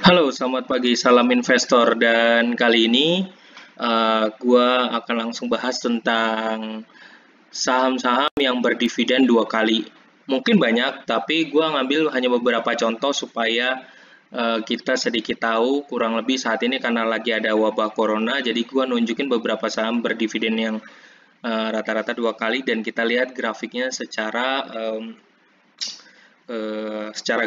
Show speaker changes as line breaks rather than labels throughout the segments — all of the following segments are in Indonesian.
Halo, selamat pagi, salam investor. Dan kali ini gua akan langsung bahas tentang saham-saham yang berdividen 2 kali. Mungkin banyak, tapi gua ngambil hanya beberapa contoh supaya kita sedikit tahu kurang lebih saat ini karena lagi ada wabah corona. Jadi gua nunjukin beberapa saham berdividen yang rata-rata 2 kali dan kita lihat grafiknya secara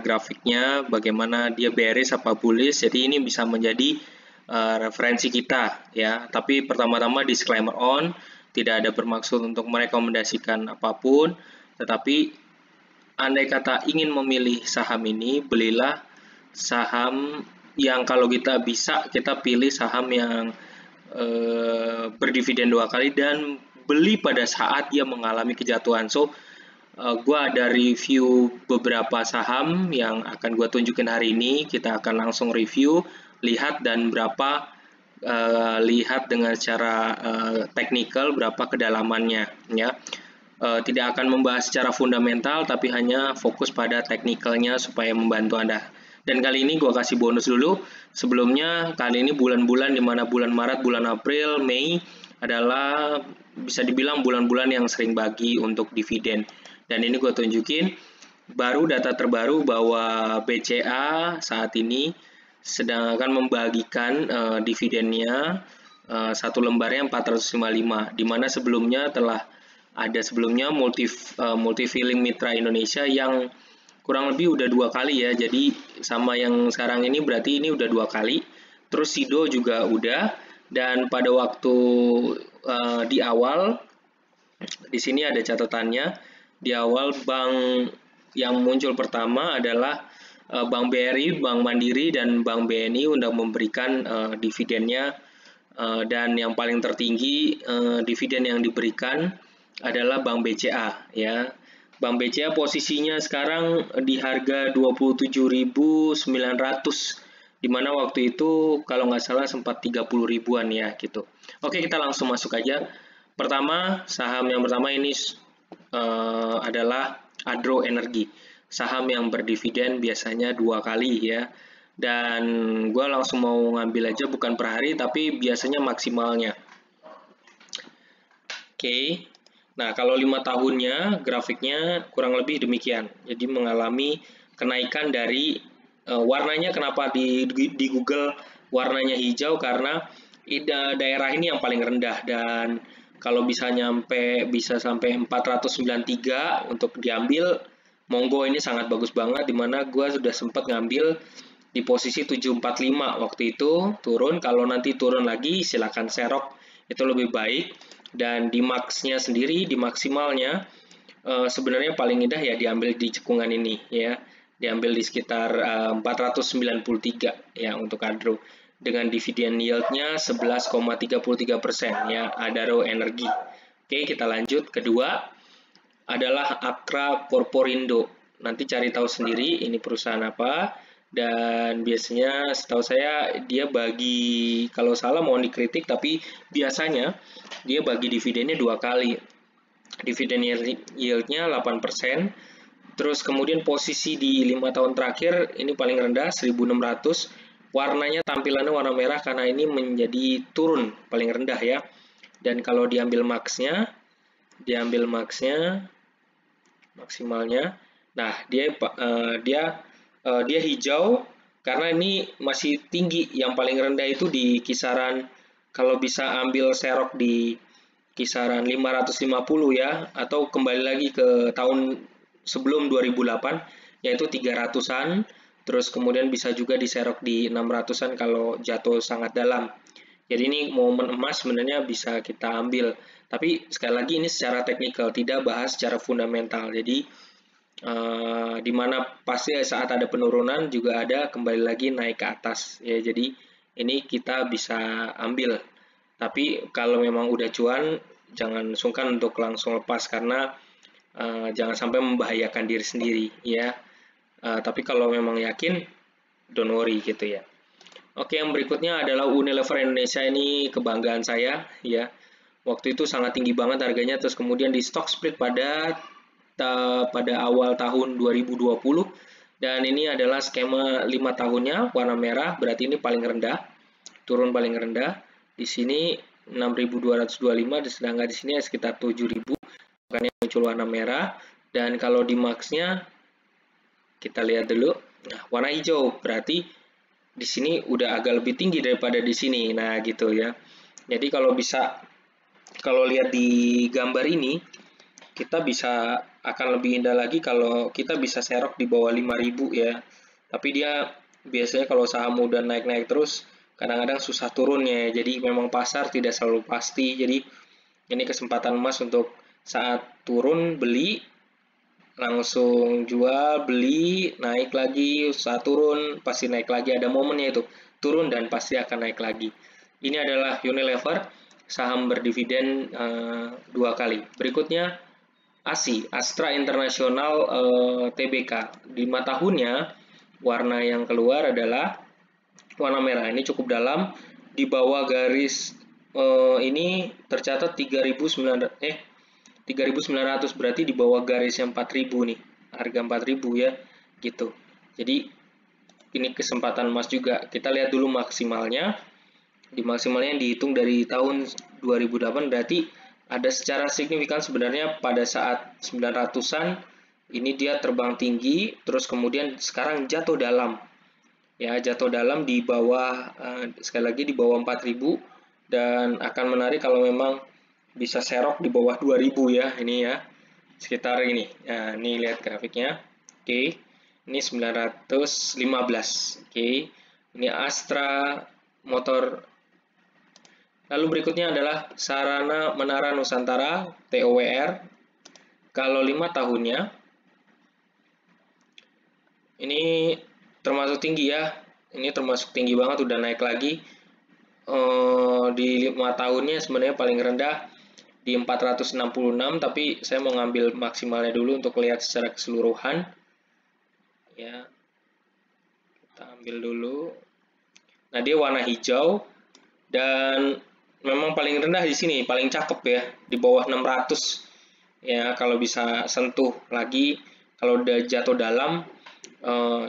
grafiknya bagaimana dia bearish apa bullish. Jadi ini bisa menjadi referensi kita ya. Tapi pertama-tama disclaimer on, tidak ada bermaksud untuk merekomendasikan apapun, tetapi andai kata ingin memilih saham ini, belilah saham yang kalau kita bisa kita pilih saham yang berdividen 2 kali dan beli pada saat dia mengalami kejatuhan. So gue ada review beberapa saham yang akan gue tunjukin hari ini. Kita akan langsung review, lihat dan lihat dengan secara teknikal berapa kedalamannya ya. Tidak akan membahas secara fundamental tapi hanya fokus pada teknikalnya supaya membantu Anda. Dan kali ini gue kasih bonus dulu. Sebelumnya kali ini bulan-bulan dimana bulan Maret, bulan April, Mei adalah bisa dibilang bulan-bulan yang sering bagi untuk dividen. Dan ini gue tunjukin baru data terbaru bahwa BCA saat ini sedang akan membagikan dividennya satu lembarnya 455, di mana sebelumnya telah ada Multifiling Mitra Indonesia yang kurang lebih udah 2 kali ya. Jadi sama yang sekarang ini berarti ini udah 2 kali. Terus Sido juga udah. Dan pada waktu di awal di sini ada catatannya. Di awal bank yang muncul pertama adalah Bank BRI, Bank Mandiri, dan Bank BNI untuk memberikan dividennya. Dan yang paling tertinggi dividen yang diberikan adalah Bank BCA ya. Bank BCA posisinya sekarang di harga 27.900, di mana waktu itu kalau nggak salah sempat 30 ribuan ya gitu. Oke, kita langsung masuk aja. Pertama, saham yang pertama ini adalah Adro Energi, saham yang berdividen biasanya 2 kali ya. Dan gue langsung mau ngambil aja bukan per hari tapi biasanya maksimalnya. Oke. Nah, kalau 5 tahunnya grafiknya kurang lebih demikian. Jadi mengalami kenaikan dari warnanya. Kenapa di Google warnanya hijau? Karena daerah ini yang paling rendah, dan kalau bisa sampai 493 untuk diambil, monggo, ini sangat bagus banget, dimana gue sudah sempat ngambil di posisi 745 waktu itu turun. Kalau nanti turun lagi silakan serok, itu lebih baik. Dan di max-nya sendiri, di maksimalnya sebenarnya paling indah ya diambil di cekungan ini ya, diambil di sekitar 493 ya untuk Adro, dengan dividen yield-nya 11,33% ya, Adaro Energi. Oke, kita lanjut. Kedua adalah Akra Corporindo. Nanti cari tahu sendiri ini perusahaan apa. Dan biasanya setahu saya dia bagi, kalau salah mohon dikritik, tapi biasanya dia bagi dividennya 2 kali. Dividen yield-nya 8%. Terus kemudian posisi di 5 tahun terakhir ini paling rendah 1.600. Warnanya, tampilannya warna merah karena ini menjadi turun paling rendah ya. Dan kalau diambil maximalnya, maksimalnya, nah dia hijau karena ini masih tinggi. Yang paling rendah itu di kisaran, kalau bisa ambil serok di kisaran 550 ya, atau kembali lagi ke tahun sebelum 2008 yaitu 300-an. Terus kemudian bisa juga diserok di 600-an kalau jatuh sangat dalam. Jadi ini momen emas sebenarnya bisa kita ambil. Tapi sekali lagi ini secara teknikal, tidak bahas secara fundamental. Jadi dimana pasti saat ada penurunan juga ada kembali lagi naik ke atas ya. Jadi ini kita bisa ambil. Tapi kalau memang udah cuan, jangan sungkan untuk langsung lepas karena jangan sampai membahayakan diri sendiri ya. Tapi kalau memang yakin, don't worry gitu ya. Oke, yang berikutnya adalah Unilever Indonesia. Ini kebanggaan saya ya. Waktu itu sangat tinggi banget harganya, terus kemudian di stock split pada awal tahun 2020 Dan ini adalah skema 5 tahunnya, warna merah berarti ini paling rendah, turun paling rendah. Di sini 6.225, sedangkan di sini sekitar 7.000, makanya muncul warna merah. Dan kalau di max-nya kita lihat dulu, nah warna hijau berarti di sini udah agak lebih tinggi daripada di sini. Nah, gitu ya. Jadi kalau lihat di gambar ini, kita bisa akan lebih indah lagi kalau kita bisa serok di bawah 5.000 ya. Tapi dia biasanya kalau saham udah naik-naik terus, kadang-kadang susah turunnya. Jadi memang pasar tidak selalu pasti. Jadi ini kesempatan emas untuk saat turun beli, langsung jual, beli, naik lagi, saat turun pasti naik lagi, ada momennya itu, turun dan pasti akan naik lagi. Ini adalah Unilever, saham berdividen 2 kali. Berikutnya ASI, Astra International Tbk, 5 tahunnya warna yang keluar adalah warna merah. Ini cukup dalam, di bawah garis ini tercatat 3.900, berarti di bawah garisnya 4.000 nih, harga 4.000 ya, gitu. Jadi ini kesempatan emas juga. Kita lihat dulu maksimalnya. Di maksimalnya yang dihitung dari tahun 2008, berarti ada secara signifikan sebenarnya pada saat 900-an ini dia terbang tinggi, terus kemudian sekarang jatuh dalam. Ya, jatuh dalam di bawah, sekali lagi di bawah 4.000, dan akan menarik kalau memang bisa serok di bawah 2000 ya, ini ya, sekitar ini. Nah, ini lihat grafiknya. Oke, ini 915. Oke, ini Astra Motor. Lalu berikutnya adalah Sarana Menara Nusantara, TOWR. Kalau 5 tahunnya, ini termasuk tinggi ya. Ini termasuk tinggi banget, udah naik lagi. Di 5 tahunnya sebenarnya paling rendah di 466, tapi saya mau ngambil maksimalnya dulu untuk lihat secara keseluruhan ya. Kita ambil dulu. Nah, dia warna hijau dan memang paling rendah di sini, paling cakep ya, di bawah 600 ya. Kalau bisa sentuh lagi, kalau udah jatuh dalam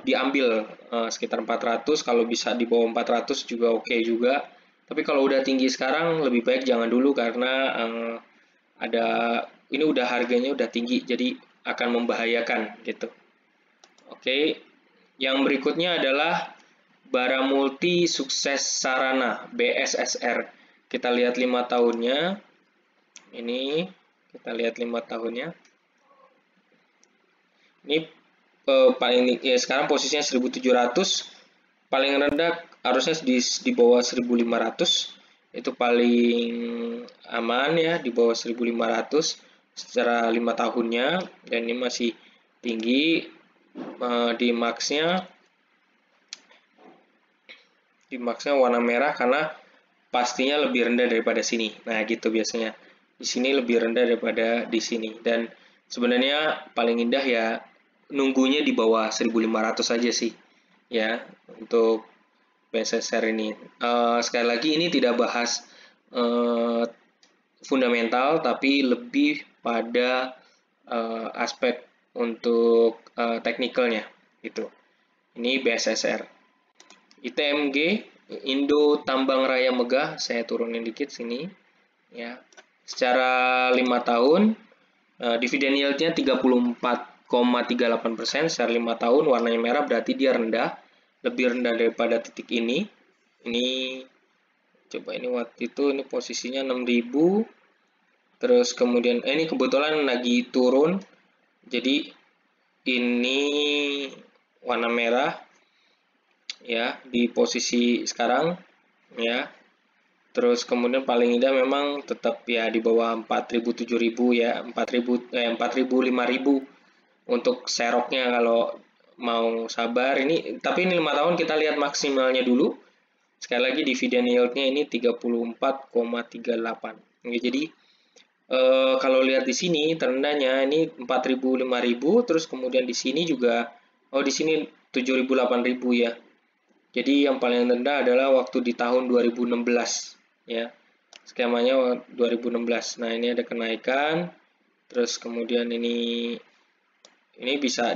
diambil sekitar 400, kalau bisa di bawah 400 juga oke juga. Tapi kalau udah tinggi sekarang lebih baik jangan dulu, karena ini udah harganya udah tinggi, jadi akan membahayakan gitu. Oke, yang berikutnya adalah Bara Multi Sukses Sarana, BSSR. Kita lihat 5 tahunnya. Ini kita lihat 5 tahunnya. Ini paling ya, sekarang posisinya 1.700, paling rendah harusnya di bawah 1.500. Itu paling aman ya, di bawah 1.500 secara 5 tahunnya, dan ini masih tinggi. Di max-nya warna merah karena pastinya lebih rendah daripada sini. Nah, gitu biasanya. Di sini lebih rendah daripada di sini, dan sebenarnya paling indah ya nunggunya di bawah 1.500 aja sih ya untuk BSSR ini. Sekali lagi ini tidak bahas fundamental, tapi lebih pada aspek untuk teknikalnya gitu. Ini BSSR. ITMG, Indo Tambang Raya Megah, saya turunin dikit sini ya. Secara 5 tahun dividen yieldnya 34,38%. Secara 5 tahun warnanya merah berarti dia rendah, lebih rendah daripada titik ini. Ini coba, ini waktu itu ini posisinya 6.000, terus kemudian ini kebetulan lagi turun, jadi ini warna merah ya di posisi sekarang ya. Terus kemudian paling indah memang tetap ya di bawah 4.000, 7.000 ya, 4.000, 5.000 untuk seroknya kalau mau sabar. Ini tapi ini 5 tahun kita lihat maksimalnya dulu. Sekali lagi dividen yieldnya ini 34,38. Jadi kalau lihat di sini terendahnya ini 4.000, 5.000, terus kemudian di sini juga di sini 7.000, 8.000 ya. Jadi yang paling rendah adalah waktu di tahun 2016 ya. Skemanya 2016. Nah, ini ada kenaikan. Terus kemudian ini bisa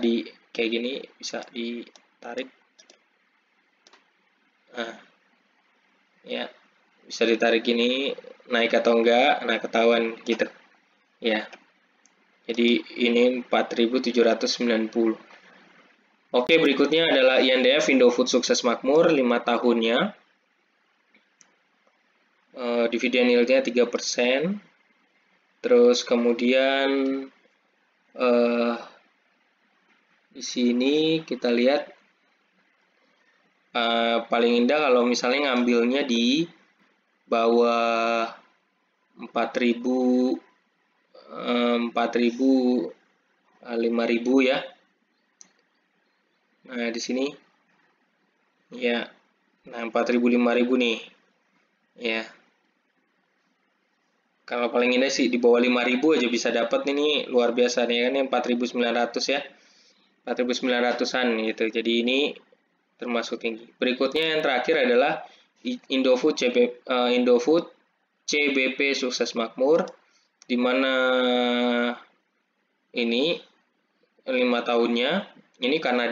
kayak gini bisa ditarik. Nah, ya bisa ditarik gini, naik atau enggak, nah ketahuan gitu ya. Jadi ini 4.790. Oke, berikutnya adalah INDF, Indofood Sukses Makmur, 5 tahunnya. Dividen yieldnya 3%. Terus kemudian di sini kita lihat paling indah kalau misalnya ngambilnya di bawah 4.000, 4.000, 5.000 ya. Nah, di sini ya. Nah, 4.000, 5.000 nih. Ya. Kalau paling indah sih di bawah 5.000 aja bisa dapat ini, luar biasa nih kan, yang 4.900 ya. 4.900-an gitu. Jadi ini termasuk tinggi. Berikutnya yang terakhir adalah Indofood CBP Sukses Makmur, di mana ini 5 tahunnya. Ini karena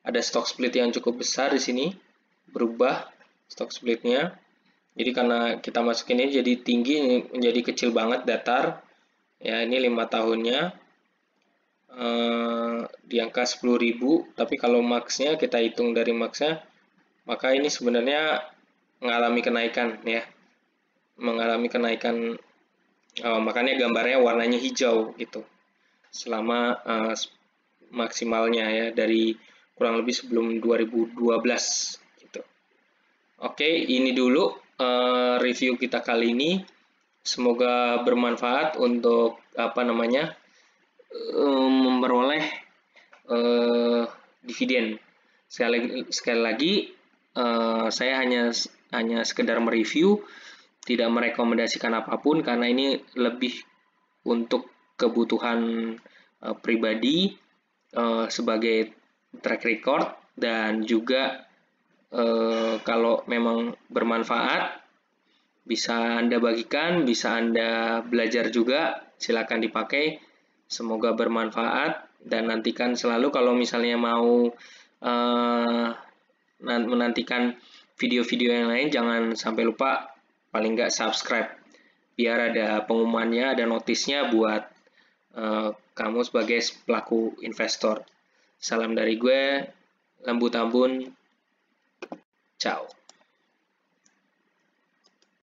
ada stock split yang cukup besar di sini, berubah stock splitnya. Jadi karena kita masukin ini jadi tinggi, ini menjadi kecil banget, datar. Ya, ini 5 tahunnya. Di angka 10.000, tapi kalau max-nya kita hitung dari max-nya, maka ini sebenarnya mengalami kenaikan ya, mengalami kenaikan, makanya gambarnya warnanya hijau gitu selama maksimalnya ya, dari kurang lebih sebelum 2012 gitu. Oke, ini dulu review kita kali ini, semoga bermanfaat untuk memperoleh dividen. Sekali lagi, saya hanya sekedar mereview, tidak merekomendasikan apapun karena ini lebih untuk kebutuhan pribadi, sebagai track record, dan juga kalau memang bermanfaat bisa Anda bagikan, bisa Anda belajar juga, silakan dipakai. Semoga bermanfaat, dan nantikan selalu kalau misalnya mau menantikan video-video yang lain, jangan sampai lupa paling nggak subscribe, biar ada pengumumannya, ada notisnya buat kamu sebagai pelaku investor. Salam dari gue, Lembu Tambun, ciao.